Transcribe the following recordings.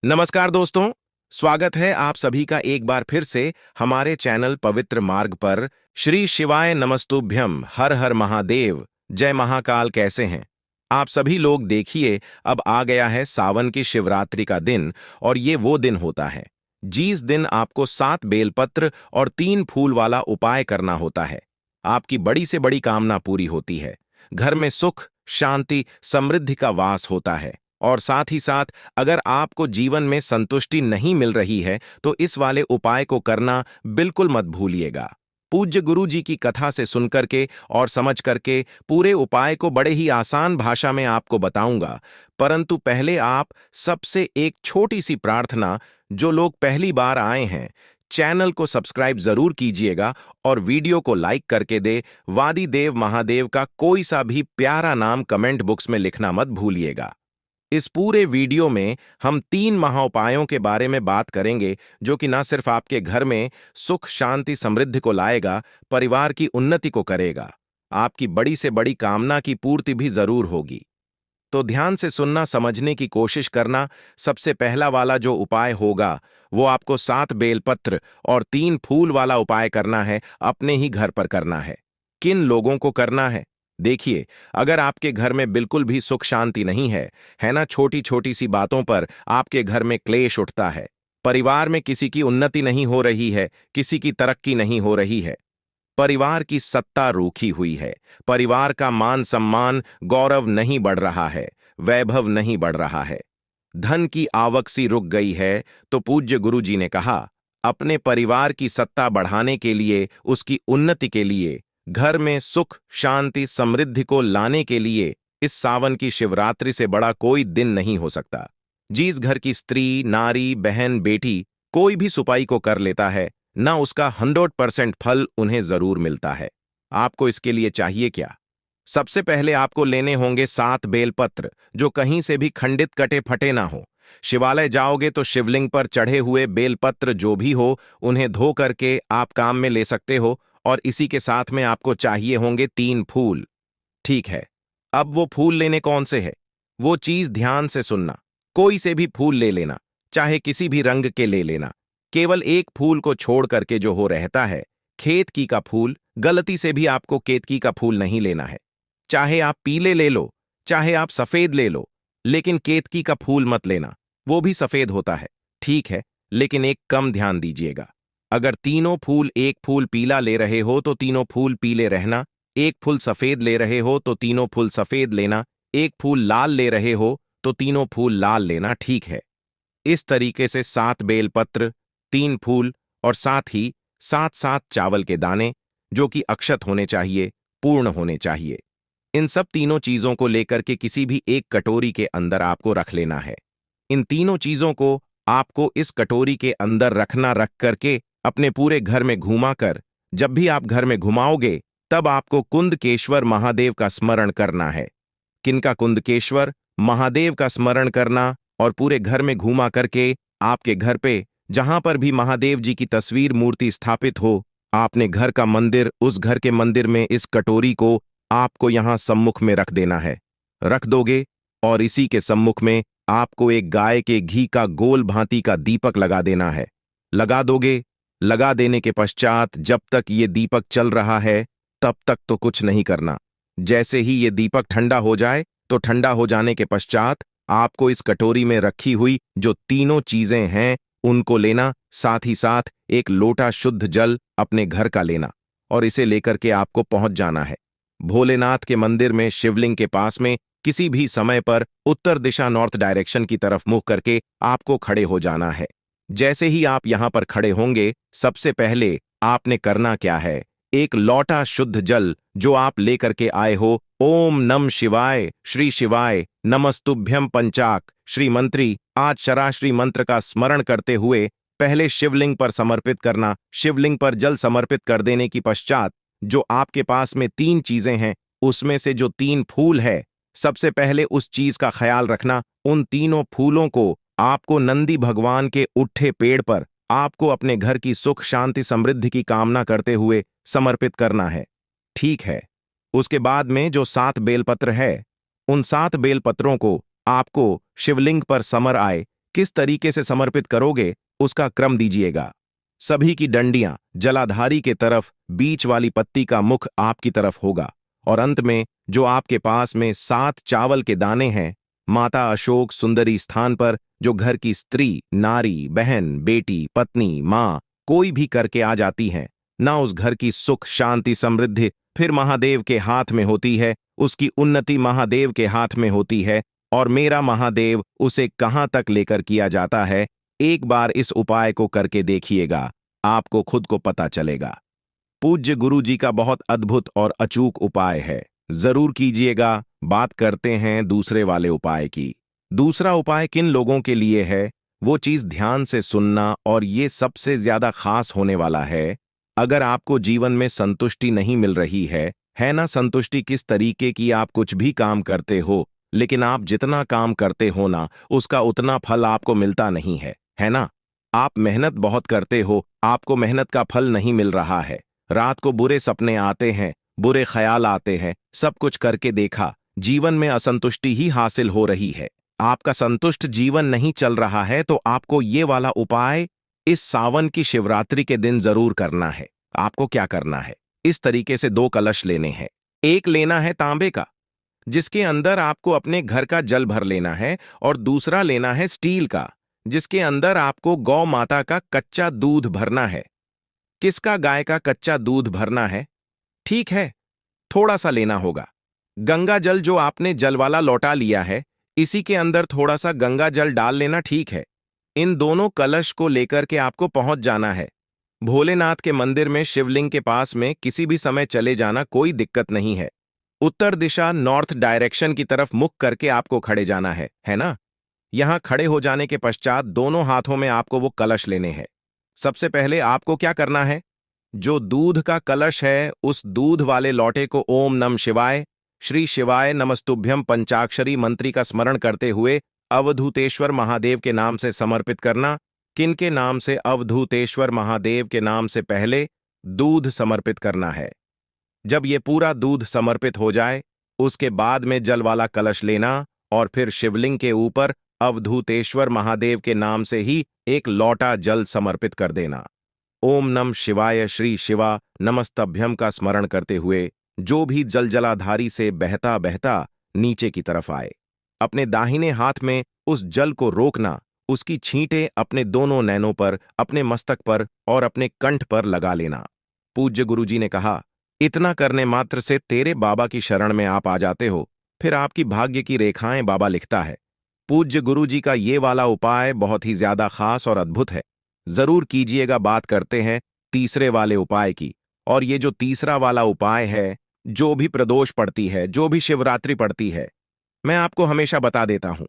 नमस्कार दोस्तों। स्वागत है आप सभी का एक बार फिर से हमारे चैनल पवित्र मार्ग पर। श्री शिवाय नमस्तुभ्यम, हर हर महादेव, जय महाकाल। कैसे हैं आप सभी लोग? देखिए, अब आ गया है सावन की शिवरात्रि का दिन और ये वो दिन होता है जिस दिन आपको 7 बेलपत्र और 3 फूल वाला उपाय करना होता है। आपकी बड़ी से बड़ी कामना पूरी होती है, घर में सुख शांति समृद्धि का वास होता है। और साथ ही साथ अगर आपको जीवन में संतुष्टि नहीं मिल रही है तो इस वाले उपाय को करना बिल्कुल मत भूलिएगा। पूज्य गुरु जी की कथा से सुनकर के और समझ करके पूरे उपाय को बड़े ही आसान भाषा में आपको बताऊंगा। परंतु पहले आप सबसे एक छोटी सी प्रार्थना, जो लोग पहली बार आए हैं, चैनल को सब्सक्राइब जरूर कीजिएगा और वीडियो को लाइक करके दे वादी देव महादेव का कोई सा भी प्यारा नाम कमेंट बॉक्स में लिखना मत भूलिएगा। इस पूरे वीडियो में हम 3 महाउपायों के बारे में बात करेंगे जो कि न सिर्फ आपके घर में सुख शांति समृद्धि को लाएगा, परिवार की उन्नति को करेगा, आपकी बड़ी से बड़ी कामना की पूर्ति भी जरूर होगी। तो ध्यान से सुनना, समझने की कोशिश करना। सबसे पहला वाला जो उपाय होगा वो आपको 7 बेलपत्र और 3 फूल वाला उपाय करना है, अपने ही घर पर करना है। किन लोगों को करना है? देखिए, अगर आपके घर में बिल्कुल भी सुख शांति नहीं है ना, छोटी छोटी सी बातों पर आपके घर में क्लेश उठता है, परिवार में किसी की उन्नति नहीं हो रही है, किसी की तरक्की नहीं हो रही है, परिवार की सत्ता रूखी हुई है, परिवार का मान सम्मान गौरव नहीं बढ़ रहा है, वैभव नहीं बढ़ रहा है, धन की आवक सी रुक गई है, तो पूज्य गुरु जी ने कहा, अपने परिवार की सत्ता बढ़ाने के लिए, उसकी उन्नति के लिए, घर में सुख शांति समृद्धि को लाने के लिए इस सावन की शिवरात्रि से बड़ा कोई दिन नहीं हो सकता। जिस घर की स्त्री नारी बहन बेटी कोई भी सुपाई को कर लेता है ना, उसका 100% फल उन्हें जरूर मिलता है। आपको इसके लिए चाहिए क्या? सबसे पहले आपको लेने होंगे 7 बेलपत्र, जो कहीं से भी खंडित कटे फटे ना हो। शिवालय जाओगे तो शिवलिंग पर चढ़े हुए बेलपत्र जो भी हो उन्हें धो करके आप काम में ले सकते हो। और इसी के साथ में आपको चाहिए होंगे 3 फूल। ठीक है, अब वो फूल लेने कौन से है, वो चीज ध्यान से सुनना। कोई से भी फूल ले लेना, चाहे किसी भी रंग के ले लेना। केवल एक फूल को छोड़ करके जो हो रहता है केतकी का फूल, गलती से भी आपको केतकी का फूल नहीं लेना है। चाहे आप पीले ले लो, चाहे आप सफेद ले लो, लेकिन केतकी का फूल मत लेना, वो भी सफेद होता है। ठीक है, लेकिन एक कम ध्यान दीजिएगा। अगर तीनों फूल, एक फूल पीला ले रहे हो तो तीनों फूल पीले रहना, एक फूल सफेद ले रहे हो तो तीनों फूल सफेद लेना, एक फूल लाल ले रहे हो तो तीनों फूल लाल लेना। ठीक है, इस तरीके से 7 बेलपत्र, 3 फूल और साथ ही 7-7 चावल के दाने, जो कि अक्षत होने चाहिए, पूर्ण होने चाहिए। इन सब तीनों चीजों को लेकर के किसी भी एक कटोरी के अंदर आपको रख लेना है। इन तीनों चीजों को आपको इस कटोरी के अंदर रखना, रख करके अपने पूरे घर में घुमा कर, जब भी आप घर में घुमाओगे तब आपको कुंदकेश्वर महादेव का स्मरण करना है। किनका? कुंदकेश्वर महादेव का स्मरण करना। और पूरे घर में घुमा करके आपके घर पे जहां पर भी महादेव जी की तस्वीर मूर्ति स्थापित हो, आपने घर का मंदिर, उस घर के मंदिर में इस कटोरी को आपको यहां सम्मुख में रख देना है। रख दोगे और इसी के सम्मुख में आपको एक गाय के घी का गोल भांति का दीपक लगा देना है। लगा दोगे। लगा देने के पश्चात जब तक ये दीपक चल रहा है तब तक तो कुछ नहीं करना। जैसे ही ये दीपक ठंडा हो जाए तो ठंडा हो जाने के पश्चात आपको इस कटोरी में रखी हुई जो तीनों चीजें हैं उनको लेना, साथ ही साथ एक लोटा शुद्ध जल अपने घर का लेना और इसे लेकर के आपको पहुंच जाना है भोलेनाथ के मंदिर में, शिवलिंग के पास में। किसी भी समय पर उत्तर दिशा, नॉर्थ डायरेक्शन की तरफ मुंह करके आपको खड़े हो जाना है। जैसे ही आप यहां पर खड़े होंगे, सबसे पहले आपने करना क्या है, एक लोटा शुद्ध जल जो आप लेकर के आए हो, ओम नम शिवाय श्री शिवाय नमस्तुभ्यम पंचाक श्री मंत्री आज शराश्री मंत्र का स्मरण करते हुए पहले शिवलिंग पर समर्पित करना। शिवलिंग पर जल समर्पित कर देने की पश्चात जो आपके पास में 3 चीजें हैं उसमें से जो 3 फूल है, सबसे पहले उस चीज का ख्याल रखना। उन तीनों फूलों को आपको नंदी भगवान के उठे पेड़ पर आपको अपने घर की सुख शांति समृद्धि की कामना करते हुए समर्पित करना है। ठीक है, उसके बाद में जो 7 बेलपत्र है, उन 7 बेलपत्रों को आपको शिवलिंग पर समर आए किस तरीके से समर्पित करोगे उसका क्रम दीजिएगा। सभी की डंडियां जलाधारी के तरफ, बीच वाली पत्ती का मुख आपकी तरफ होगा और अंत में जो आपके पास में 7 चावल के दाने हैं, माता अशोक सुंदरी स्थान पर जो घर की स्त्री, नारी, बहन, बेटी, पत्नी, मां कोई भी करके आ जाती हैं, ना उस घर की सुख शांति समृद्धि फिर महादेव के हाथ में होती है, उसकी उन्नति महादेव के हाथ में होती है और मेरा महादेव उसे कहां तक लेकर किया जाता है। एक बार इस उपाय को करके देखिएगा, आपको खुद को पता चलेगा। पूज्य गुरु जी का बहुत अद्भुत और अचूक उपाय है, जरूर कीजिएगा। बात करते हैं दूसरे वाले उपाय की। दूसरा उपाय किन लोगों के लिए है, वो चीज ध्यान से सुनना और ये सबसे ज्यादा खास होने वाला है। अगर आपको जीवन में संतुष्टि नहीं मिल रही है ना, संतुष्टि किस तरीके की, आप कुछ भी काम करते हो लेकिन आप जितना काम करते हो ना उसका उतना फल आपको मिलता नहीं है ना। आप मेहनत बहुत करते हो, आपको मेहनत का फल नहीं मिल रहा है। रात को बुरे सपने आते हैं, बुरे ख्याल आते हैं, सब कुछ करके देखा, जीवन में असंतुष्टि ही हासिल हो रही है, आपका संतुष्ट जीवन नहीं चल रहा है, तो आपको ये वाला उपाय इस सावन की शिवरात्रि के दिन जरूर करना है। आपको क्या करना है, इस तरीके से 2 कलश लेने हैं। एक लेना है तांबे का, जिसके अंदर आपको अपने घर का जल भर लेना है, और दूसरा लेना है स्टील का, जिसके अंदर आपको गौ माता का कच्चा दूध भरना है। किसका? गाय का कच्चा दूध भरना है। ठीक है, थोड़ा सा लेना होगा। गंगा जल जो आपने जल वाला लौटा लिया है, इसी के अंदर थोड़ा सा गंगा जल डाल लेना। ठीक है, इन दोनों कलश को लेकर के आपको पहुंच जाना है भोलेनाथ के मंदिर में, शिवलिंग के पास में किसी भी समय चले जाना, कोई दिक्कत नहीं है। उत्तर दिशा नॉर्थ डायरेक्शन की तरफ मुख करके आपको खड़े जाना है ना। यहां खड़े हो जाने के पश्चात दोनों हाथों में आपको वो कलश लेने हैं। सबसे पहले आपको क्या करना है, जो दूध का कलश है उस दूध वाले लोटे को ओम नम शिवाय, श्री शिवाय नमस्तुभ्यम पंचाक्षरी मंत्री का स्मरण करते हुए अवधूतेश्वर महादेव के नाम से समर्पित करना। किनके नाम से? अवधूतेश्वर महादेव के नाम से पहले दूध समर्पित करना है। जब ये पूरा दूध समर्पित हो जाए, उसके बाद में जल वाला कलश लेना और फिर शिवलिंग के ऊपर अवधूतेश्वर महादेव के नाम से ही एक लोटा जल समर्पित कर देना। ओम नम शिवाय श्री शिवा नमस्तभ्यम का स्मरण करते हुए जो भी जल जलाधारी से बहता बहता नीचे की तरफ आए, अपने दाहिने हाथ में उस जल को रोकना, उसकी छींटें अपने दोनों नैनों पर, अपने मस्तक पर और अपने कंठ पर लगा लेना। पूज्य गुरुजी ने कहा, इतना करने मात्र से तेरे बाबा की शरण में आप आ जाते हो, फिर आपकी भाग्य की रेखाएं बाबा लिखता है। पूज्य गुरुजी का ये वाला उपाय बहुत ही ज्यादा खास और अद्भुत है, जरूर कीजिएगा। बात करते हैं तीसरे वाले उपाय की, और ये जो तीसरा वाला उपाय है, जो भी प्रदोष पड़ती है, जो भी शिवरात्रि पड़ती है, मैं आपको हमेशा बता देता हूं।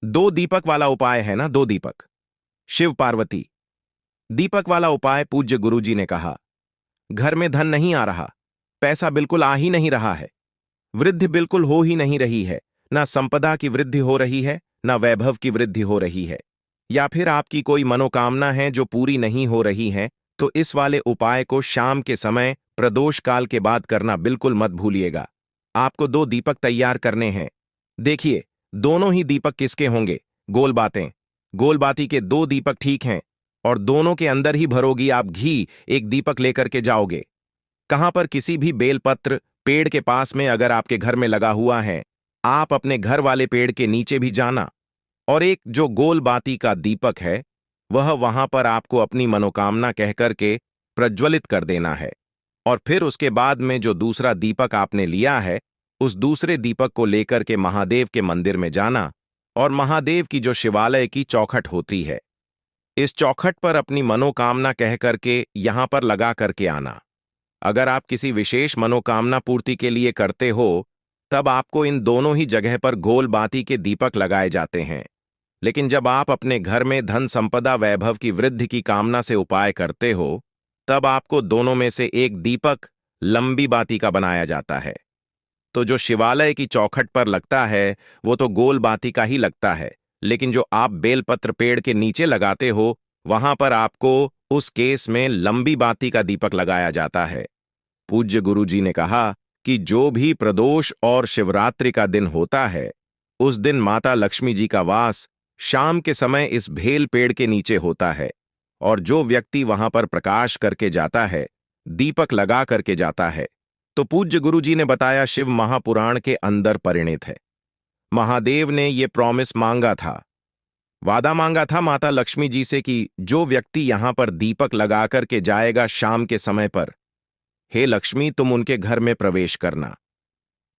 2 दीपक वाला उपाय है ना, 2 दीपक, शिव पार्वती दीपक वाला उपाय। पूज्य गुरुजी ने कहा, घर में धन नहीं आ रहा, पैसा बिल्कुल आ ही नहीं रहा है, वृद्धि बिल्कुल हो ही नहीं रही है, ना संपदा की वृद्धि हो रही है, ना वैभव की वृद्धि हो रही है, या फिर आपकी कोई मनोकामना है जो पूरी नहीं हो रही है, तो इस वाले उपाय को शाम के समय प्रदोष काल के बाद करना बिल्कुल मत भूलिएगा। आपको 2 दीपक तैयार करने हैं। देखिए, दोनों ही दीपक किसके होंगे? गोल बातें, गोल बाती के 2 दीपक ठीक हैं, और दोनों के अंदर ही भरोगी आप घी। एक दीपक लेकर के जाओगे कहां पर? किसी भी बेलपत्र पेड़ के पास में अगर आपके घर में लगा हुआ है, आप अपने घर वाले पेड़ के नीचे भी जाना, और एक जो गोल बाती का दीपक है वह वहां पर आपको अपनी मनोकामना कह करके प्रज्वलित कर देना है। और फिर उसके बाद में जो दूसरा दीपक आपने लिया है, उस दूसरे दीपक को लेकर के महादेव के मंदिर में जाना, और महादेव की जो शिवालय की चौखट होती है, इस चौखट पर अपनी मनोकामना कह करके यहां पर लगा करके आना। अगर आप किसी विशेष मनोकामना पूर्ति के लिए करते हो, तब आपको इन दोनों ही जगह पर गोल बाती के दीपक लगाए जाते हैं। लेकिन जब आप अपने घर में धन संपदा वैभव की वृद्धि की कामना से उपाय करते हो, तब आपको दोनों में से एक दीपक लंबी बाती का बनाया जाता है। तो जो शिवालय की चौखट पर लगता है वो तो गोल बाती का ही लगता है, लेकिन जो आप बेलपत्र पेड़ के नीचे लगाते हो, वहां पर आपको उस केस में लंबी बाती का दीपक लगाया जाता है। पूज्य गुरुजी ने कहा कि जो भी प्रदोष और शिवरात्रि का दिन होता है, उस दिन माता लक्ष्मी जी का वास शाम के समय इस भेल पेड़ के नीचे होता है और जो व्यक्ति वहां पर प्रकाश करके जाता है, दीपक लगा करके जाता है, तो पूज्य गुरु जी ने बताया शिव महापुराण के अंदर परिणित है। महादेव ने ये प्रॉमिस मांगा था, वादा मांगा था माता लक्ष्मी जी से कि जो व्यक्ति यहां पर दीपक लगा करके जाएगा शाम के समय पर, हे लक्ष्मी तुम उनके घर में प्रवेश करना।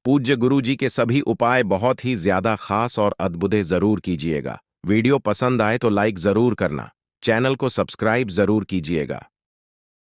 पूज्य गुरु जी के सभी उपाय बहुत ही ज्यादा खास और अद्भुत जरूर कीजिएगा। वीडियो पसंद आए तो लाइक जरूर करना, चैनल को सब्सक्राइब जरूर कीजिएगा।